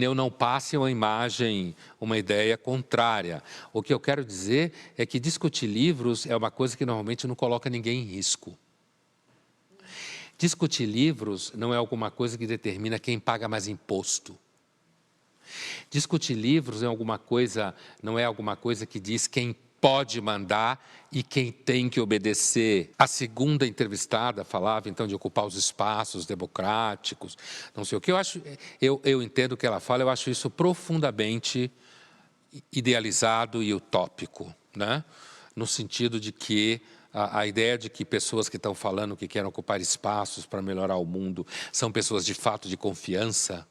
eu não passe uma imagem, uma ideia contrária. O que eu quero dizer é que discutir livros é uma coisa que normalmente não coloca ninguém em risco. Discutir livros não é alguma coisa que determina quem paga mais imposto. Discutir livros não é alguma coisa que diz quem pode mandar e quem tem que obedecer. A segunda entrevistada falava, então, de ocupar os espaços democráticos, não sei o que. Eu entendo o que ela fala, eu acho isso profundamente idealizado e utópico, né? No sentido de que a ideia de que pessoas que estão falando que querem ocupar espaços para melhorar o mundo são pessoas de fato de confiança,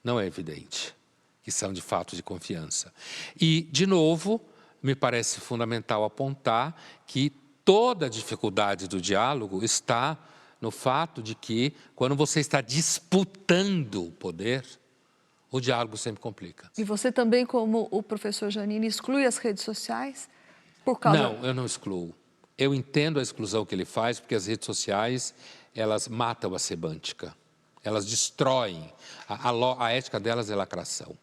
não é evidente que são de fato de confiança. E, de novo, me parece fundamental apontar que toda a dificuldade do diálogo está no fato de que, quando você está disputando o poder, o diálogo sempre complica. E você também, como o professor Giannini, exclui as redes sociais? Por causa... Não, eu não excluo. Eu entendo a exclusão que ele faz, porque as redes sociais, elas matam a semântica. Elas destroem. A ética delas é lacração,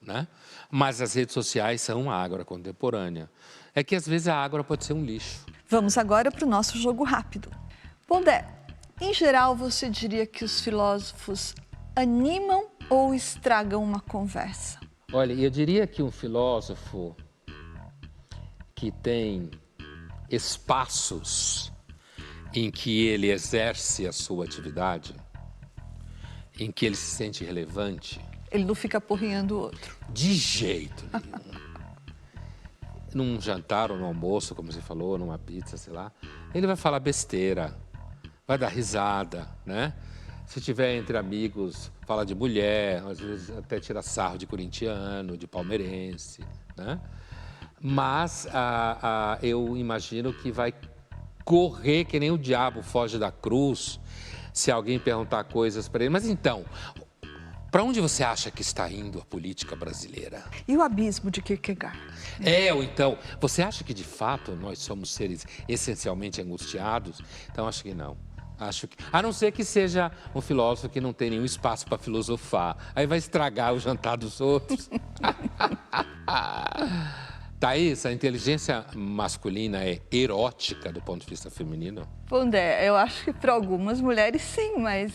né? Mas as redes sociais são uma ágora contemporânea. É que, às vezes, a ágora pode ser um lixo. Vamos agora para o nosso jogo rápido. Pondé, em geral, você diria que os filósofos animam ou estragam uma conversa? Olha, eu diria que um filósofo que tem espaços em que ele exerce a sua atividade, em que ele se sente relevante... Ele não fica porrinhando o outro. De jeito nenhum. Num jantar ou no almoço, como você falou, numa pizza, sei lá, ele vai falar besteira, vai dar risada, né? Se tiver entre amigos, fala de mulher, às vezes até tira sarro de corintiano, de palmeirense, né? Mas eu imagino que vai correr que nem o diabo foge da cruz se alguém perguntar coisas para ele. Mas então, para onde você acha que está indo a política brasileira? E o abismo de Kierkegaard? Ou então, você acha que de fato nós somos seres essencialmente angustiados? Então, acho que não. A não ser que seja um filósofo que não tem nenhum espaço para filosofar. Aí vai estragar o jantar dos outros. Thaís, a inteligência masculina é erótica do ponto de vista feminino? Pondé, eu acho que para algumas mulheres sim, mas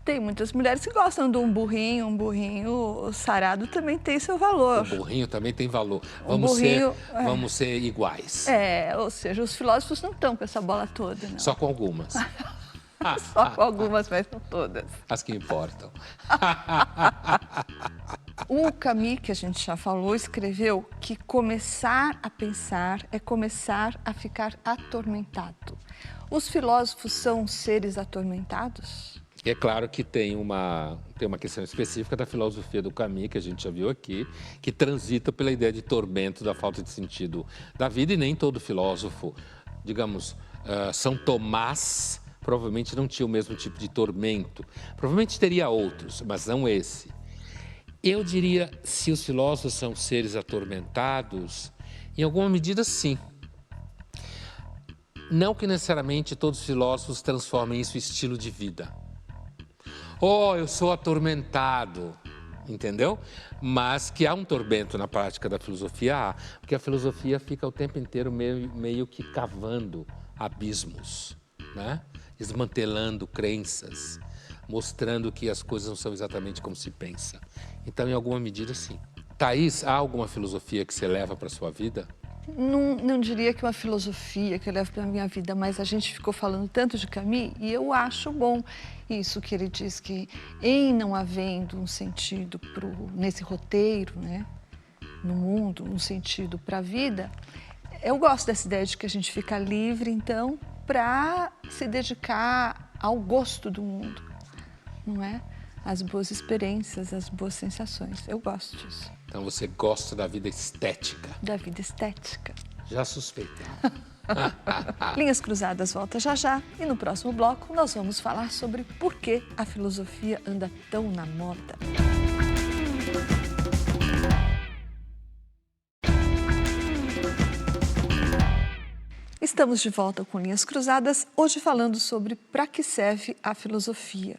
tem muitas mulheres que gostam de um burrinho sarado também tem seu valor. O burrinho também tem valor. Vamos ser iguais. Ou seja, os filósofos não estão com essa bola toda, não. Só com algumas. Só com algumas, mas não todas. As que importam. O Camus, que a gente já falou, escreveu que começar a pensar é começar a ficar atormentado. Os filósofos são seres atormentados? É claro que tem uma questão específica da filosofia do Camus, que a gente já viu aqui, que transita pela ideia de tormento, da falta de sentido da vida, e nem todo filósofo, digamos, São Tomás, provavelmente não tinha o mesmo tipo de tormento. Provavelmente teria outros, mas não esse. Eu diria, se os filósofos são seres atormentados, em alguma medida, sim. Não que necessariamente todos os filósofos transformem isso em estilo de vida. Eu sou atormentado, entendeu? Mas que há um tormento na prática da filosofia, porque a filosofia fica o tempo inteiro meio que cavando abismos, né? Desmantelando crenças, mostrando que as coisas não são exatamente como se pensa. Então, em alguma medida, sim. Thaís, há alguma filosofia que você leva para a sua vida? Não diria que é uma filosofia que eu levo para a minha vida, mas a gente ficou falando tanto de Camus e eu acho bom isso que ele diz, que em não havendo um sentido nesse roteiro, né, no mundo, um sentido para a vida, eu gosto dessa ideia de que a gente fica livre, então, para se dedicar ao gosto do mundo, não é? As boas experiências, as boas sensações. Eu gosto disso. Então você gosta da vida estética? Da vida estética. Já suspeitava. Linhas Cruzadas volta já já e no próximo bloco nós vamos falar sobre por que a filosofia anda tão na moda. Estamos de volta com Linhas Cruzadas, hoje falando sobre para que serve a filosofia.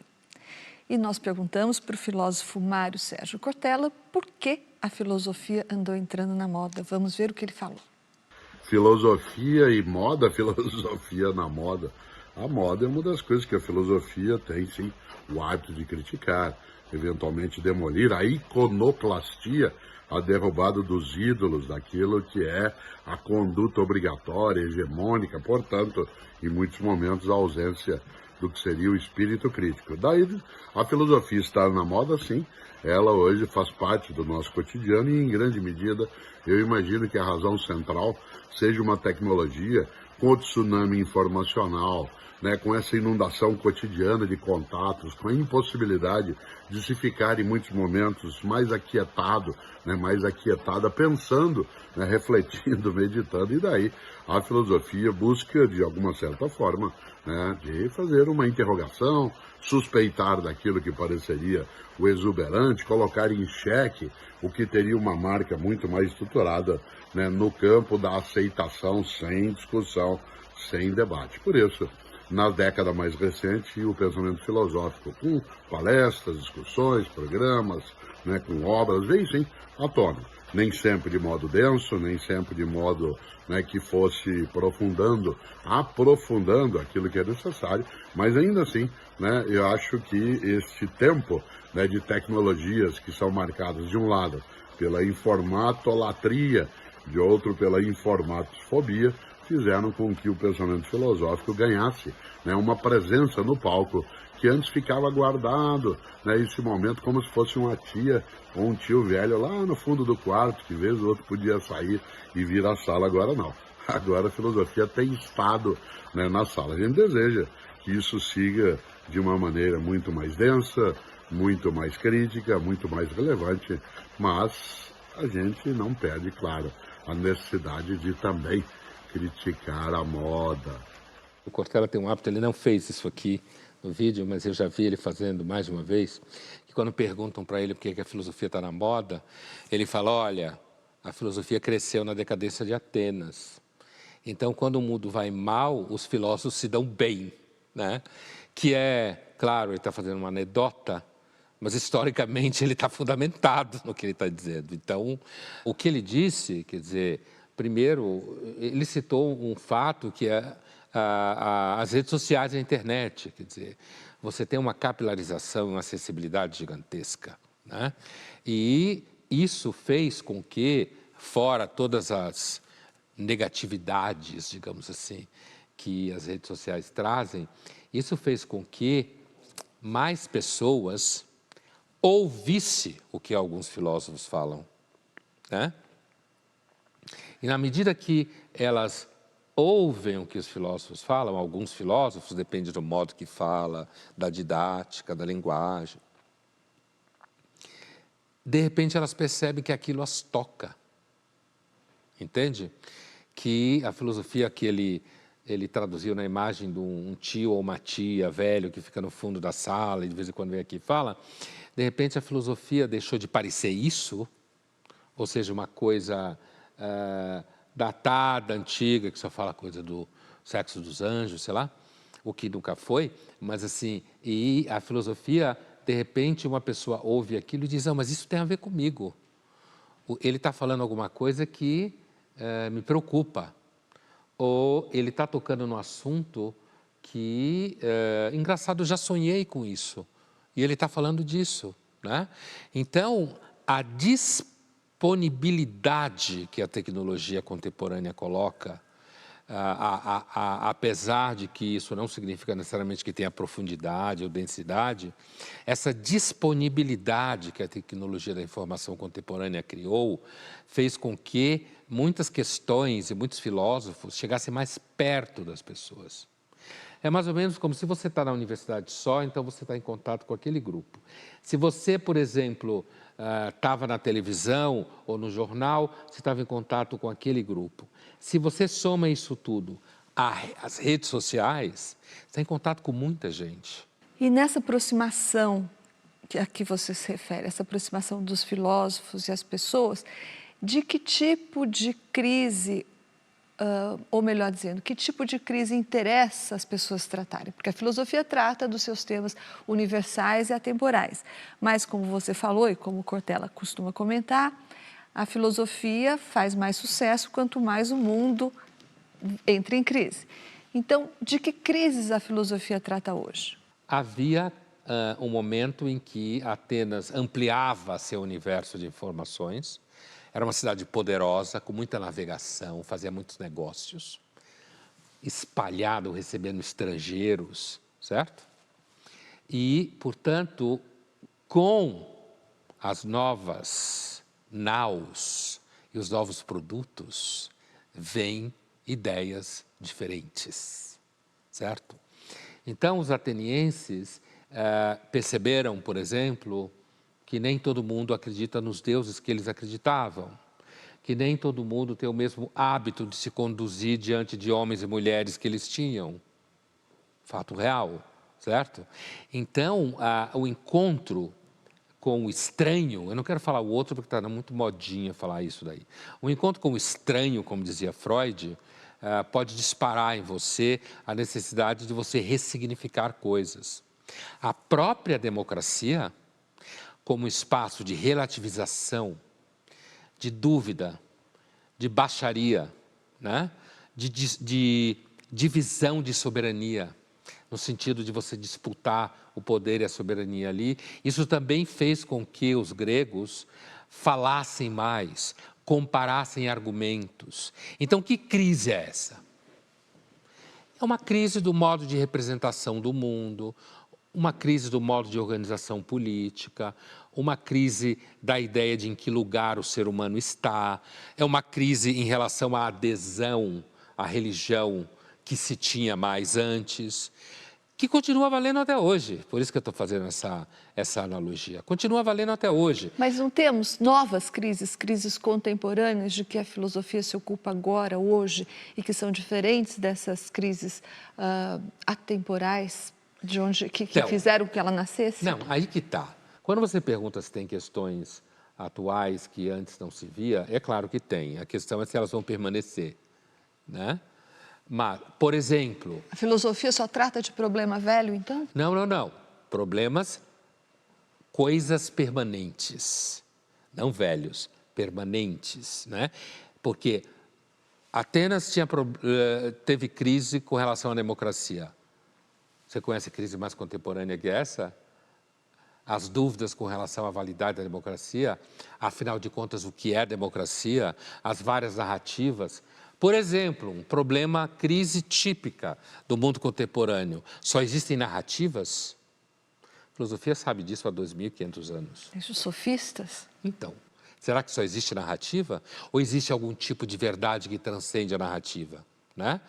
E nós perguntamos para o filósofo Mário Sérgio Cortella por que a filosofia andou entrando na moda. Vamos ver o que ele falou. Filosofia e moda, filosofia na moda. A moda é uma das coisas que a filosofia tem, sim, o hábito de criticar, eventualmente demolir, a iconoclastia, a derrubada dos ídolos, daquilo que é a conduta obrigatória, hegemônica, portanto, em muitos momentos, a ausência do que seria o espírito crítico. Daí, a filosofia está na moda, sim, ela hoje faz parte do nosso cotidiano e, em grande medida, eu imagino que a razão central seja uma tecnologia com o tsunami informacional, né, com essa inundação cotidiana de contatos, com a impossibilidade de se ficar em muitos momentos mais aquietado, né, mais aquietada, pensando, né, refletindo, meditando, e daí a filosofia busca, de alguma certa forma, né, de fazer uma interrogação, suspeitar daquilo que pareceria o exuberante, colocar em xeque o que teria uma marca muito mais estruturada, né, no campo da aceitação sem discussão, sem debate. Por isso, na década mais recente, o pensamento filosófico, com palestras, discussões, programas, né, com obras, veio sim à tona. Nem sempre de modo denso, nem sempre de modo, né, que fosse aprofundando aquilo que é necessário, mas ainda assim, né, eu acho que esse tempo, né, de tecnologias que são marcadas, de um lado, pela informatolatria, de outro, pela informatofobia, fizeram com que o pensamento filosófico ganhasse, né, uma presença no palco que antes ficava guardado, né, esse momento como se fosse uma tia ou um tio velho lá no fundo do quarto, que vez ou outro podia sair e vir à sala. Agora não. Agora a filosofia tem estado, né, na sala. A gente deseja que isso siga de uma maneira muito mais densa, muito mais crítica, muito mais relevante, mas a gente não perde, claro, a necessidade de também criticar a moda. O Cortella tem um hábito, ele não fez isso aqui no vídeo, mas eu já vi ele fazendo mais de uma vez, que quando perguntam para ele por que a filosofia está na moda, ele fala, olha, a filosofia cresceu na decadência de Atenas. Então, quando o mundo vai mal, os filósofos se dão bem, né? Que é, claro, ele está fazendo uma anedota, mas historicamente ele está fundamentado no que ele está dizendo. Então, o que ele disse, quer dizer, primeiro, ele citou um fato que é as redes sociais e a internet, quer dizer, você tem uma capilarização, uma acessibilidade gigantesca, né? E isso fez com que, fora todas as negatividades, digamos assim, que as redes sociais trazem, isso fez com que mais pessoas ouvissem o que alguns filósofos falam, né? E na medida que elas ouvem o que os filósofos falam, alguns filósofos, depende do modo que fala, da didática, da linguagem, de repente elas percebem que aquilo as toca, entende? Que a filosofia que ele traduziu na imagem de um tio ou uma tia velho que fica no fundo da sala e de vez em quando vem aqui e fala, de repente a filosofia deixou de parecer isso, ou seja, uma coisa datada, antiga, que só fala coisa do sexo dos anjos, sei lá, o que nunca foi, mas assim, e a filosofia, de repente, uma pessoa ouve aquilo e diz, mas isso tem a ver comigo. Ele está falando alguma coisa que me preocupa, ou ele está tocando no assunto que, engraçado, eu já sonhei com isso, e ele está falando disso, né? Então, a disponibilidade que a tecnologia contemporânea coloca, apesar de que isso não significa necessariamente que tenha profundidade ou densidade, essa disponibilidade que a tecnologia da informação contemporânea criou fez com que muitas questões e muitos filósofos chegassem mais perto das pessoas. É mais ou menos como se você está na universidade só, então você está em contato com aquele grupo. Se você, por exemplo, estava na televisão ou no jornal, você estava em contato com aquele grupo. Se você soma isso tudo às redes sociais, você está em contato com muita gente. E nessa aproximação a que você se refere, essa aproximação dos filósofos e as pessoas, de que tipo de crise, ou melhor dizendo, que tipo de crise interessa as pessoas tratarem? Porque a filosofia trata dos seus temas universais e atemporais. Mas, como você falou e como Cortella costuma comentar, a filosofia faz mais sucesso quanto mais o mundo entra em crise. Então, de que crises a filosofia trata hoje? Havia um momento em que Atenas ampliava seu universo de informações. Era uma cidade poderosa, com muita navegação, fazia muitos negócios, espalhado, recebendo estrangeiros, certo? E, portanto, com as novas naus e os novos produtos, vêm ideias diferentes, certo? Então, os atenienses perceberam, por exemplo, que nem todo mundo acredita nos deuses que eles acreditavam, que nem todo mundo tem o mesmo hábito de se conduzir diante de homens e mulheres que eles tinham. Fato real, certo? Então, o encontro com o estranho, eu não quero falar o outro porque está muito modinha falar isso daí. O encontro com o estranho, como dizia Freud, pode disparar em você a necessidade de você ressignificar coisas. A própria democracia, como espaço de relativização, de dúvida, de baixaria, né? de divisão de soberania, no sentido de você disputar o poder e a soberania ali. Isso também fez com que os gregos falassem mais, comparassem argumentos. Então, que crise é essa? É uma crise do modo de representação do mundo, uma crise do modo de organização política, uma crise da ideia de em que lugar o ser humano está, é uma crise em relação à adesão à religião que se tinha mais antes, que continua valendo até hoje. Por isso que eu estou fazendo essa analogia. Continua valendo até hoje. Mas não temos novas crises contemporâneas de que a filosofia se ocupa agora, hoje, e que são diferentes dessas crises atemporais? Que então, fizeram que ela nascesse? Não, aí que está. Quando você pergunta se tem questões atuais que antes não se via, é claro que tem. A questão é se elas vão permanecer, né? Mas, por exemplo... A filosofia só trata de problema velho, então? Não. Problemas, coisas permanentes, não velhos, permanentes, né? Porque Atenas teve crise com relação à democracia. Você conhece a crise mais contemporânea que essa? As dúvidas com relação à validade da democracia, afinal de contas, o que é democracia, as várias narrativas. Por exemplo, um problema, crise típica do mundo contemporâneo. Só existem narrativas? A filosofia sabe disso há 2.500 anos. Os sofistas? Então, será que só existe narrativa? Ou existe algum tipo de verdade que transcende a narrativa, né?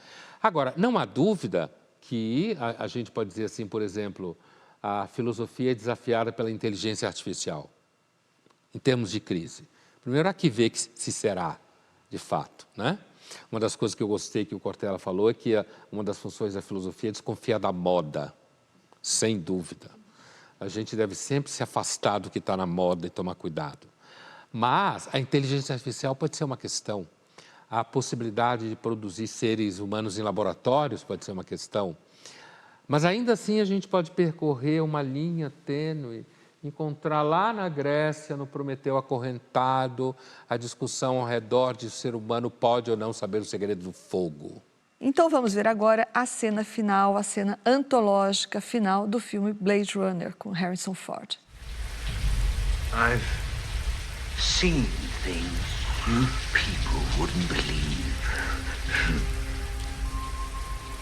Agora, não há dúvida que a gente pode dizer assim, por exemplo, a filosofia é desafiada pela inteligência artificial, em termos de crise. Primeiro, há que ver se será, de fato, né? Uma das coisas que eu gostei que o Cortella falou é que uma das funções da filosofia é desconfiar da moda, sem dúvida. A gente deve sempre se afastar do que está na moda e tomar cuidado. Mas a inteligência artificial pode ser uma questão. A possibilidade de produzir seres humanos em laboratórios pode ser uma questão. Mas ainda assim a gente pode percorrer uma linha tênue, encontrar lá na Grécia, no Prometeu acorrentado, a discussão ao redor de se o ser humano pode ou não saber o segredo do fogo. Então vamos ver agora a cena final, a cena antológica final do filme Blade Runner, com Harrison Ford. I've seen things you people wouldn't believe.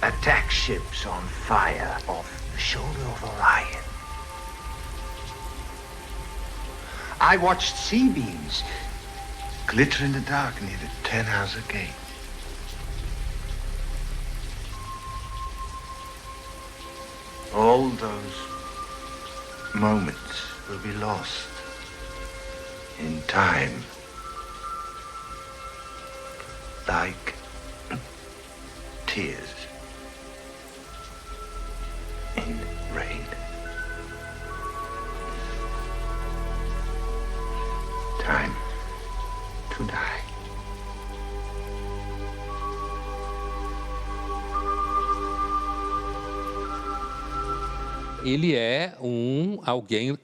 Attack ships on fire off the shoulder of Orion. I watched sea beams glitter in the dark near the Tannhauser Gate. all those moments will be lost in time, like tears in rain. Time to die. Ele é alguém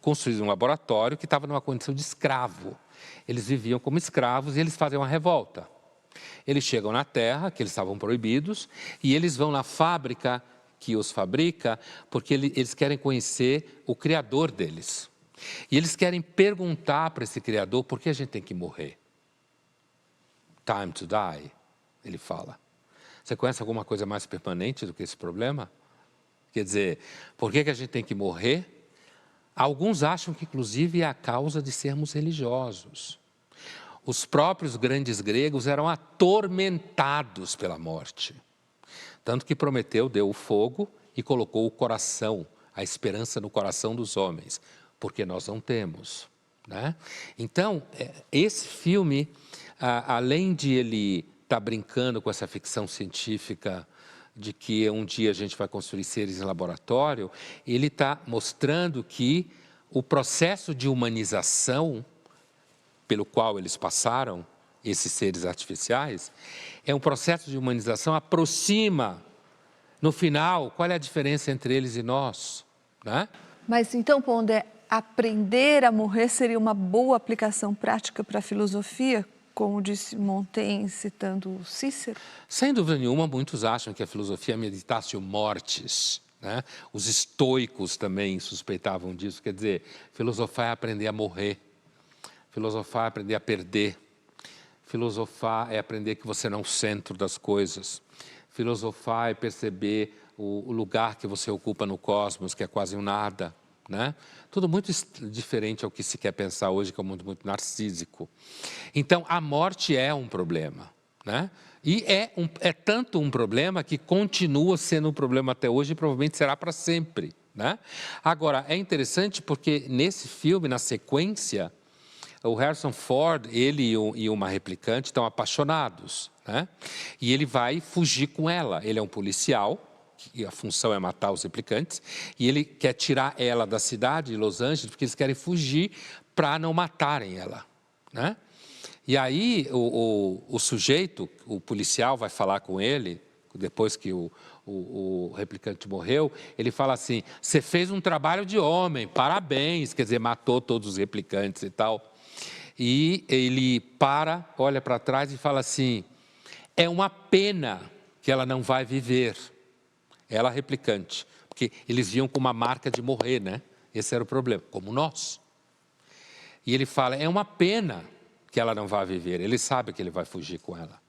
construído um laboratório que estava numa condição de escravo. Eles viviam como escravos e eles fazem uma revolta. Eles chegam na terra, que eles estavam proibidos, e eles vão na fábrica que os fabrica, porque eles querem conhecer o criador deles. E eles querem perguntar para esse criador por que a gente tem que morrer. Time to die, ele fala. Você conhece alguma coisa mais permanente do que esse problema? Quer dizer, por que a gente tem que morrer? Alguns acham que, inclusive, é a causa de sermos religiosos. Os próprios grandes gregos eram atormentados pela morte. Tanto que Prometeu deu o fogo e colocou o coração, a esperança no coração dos homens, porque nós não temos, né? Então, esse filme, além de ele estar brincando com essa ficção científica de que um dia a gente vai construir seres em laboratório, ele está mostrando que o processo de humanização pelo qual eles passaram, esses seres artificiais, é um processo de humanização, aproxima, no final, qual é a diferença entre eles e nós, né? Mas então, Pondé, aprender a morrer seria uma boa aplicação prática para a filosofia, como disse Montaigne, citando Cícero? Sem dúvida nenhuma, muitos acham que a filosofia é meditatio mortis, né? Os estoicos também suspeitavam disso, quer dizer, filosofar é aprender a morrer, filosofar é aprender a perder, filosofar é aprender que você não é o centro das coisas, filosofar é perceber o lugar que você ocupa no cosmos, que é quase um nada, né? Tudo muito diferente ao que se quer pensar hoje, que é um mundo muito narcísico. Então, a morte é um problema, né? E é tanto um problema que continua sendo um problema até hoje e provavelmente será para sempre, né? Agora, é interessante porque nesse filme, na sequência, o Harrison Ford, ele e uma replicante estão apaixonados, né? E ele vai fugir com ela. Ele é um policial, e a função é matar os replicantes, e ele quer tirar ela da cidade de Los Angeles, porque eles querem fugir para não matarem ela, né? E aí o sujeito, o policial vai falar com ele, depois que o replicante morreu, ele fala assim, você fez um trabalho de homem, parabéns, quer dizer, matou todos os replicantes e tal. E ele olha para trás e fala assim, é uma pena que ela não vai viver. Ela replicante, porque eles viam com uma marca de morrer, né? Esse era o problema, como nós. E ele fala, é uma pena que ela não vai viver, ele sabe que ele vai fugir com ela.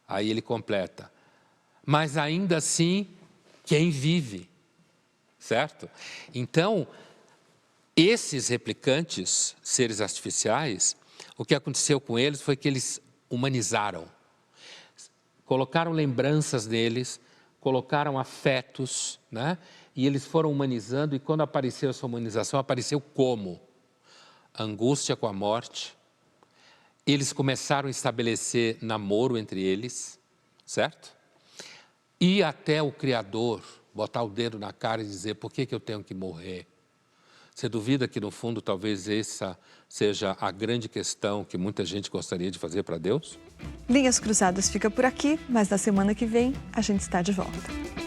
Aí ele completa, mas ainda assim, quem vive, certo? Então, esses replicantes, seres artificiais, o que aconteceu com eles foi que eles humanizaram, colocaram lembranças neles, colocaram afetos, né? E eles foram humanizando, e quando apareceu essa humanização, apareceu como? Angústia com a morte. Eles começaram a estabelecer namoro entre eles, certo? E até o Criador botar o dedo na cara e dizer, por que eu tenho que morrer? Você duvida que, no fundo, talvez essa seja a grande questão que muita gente gostaria de fazer para Deus? Linhas Cruzadas fica por aqui, mas na semana que vem a gente está de volta.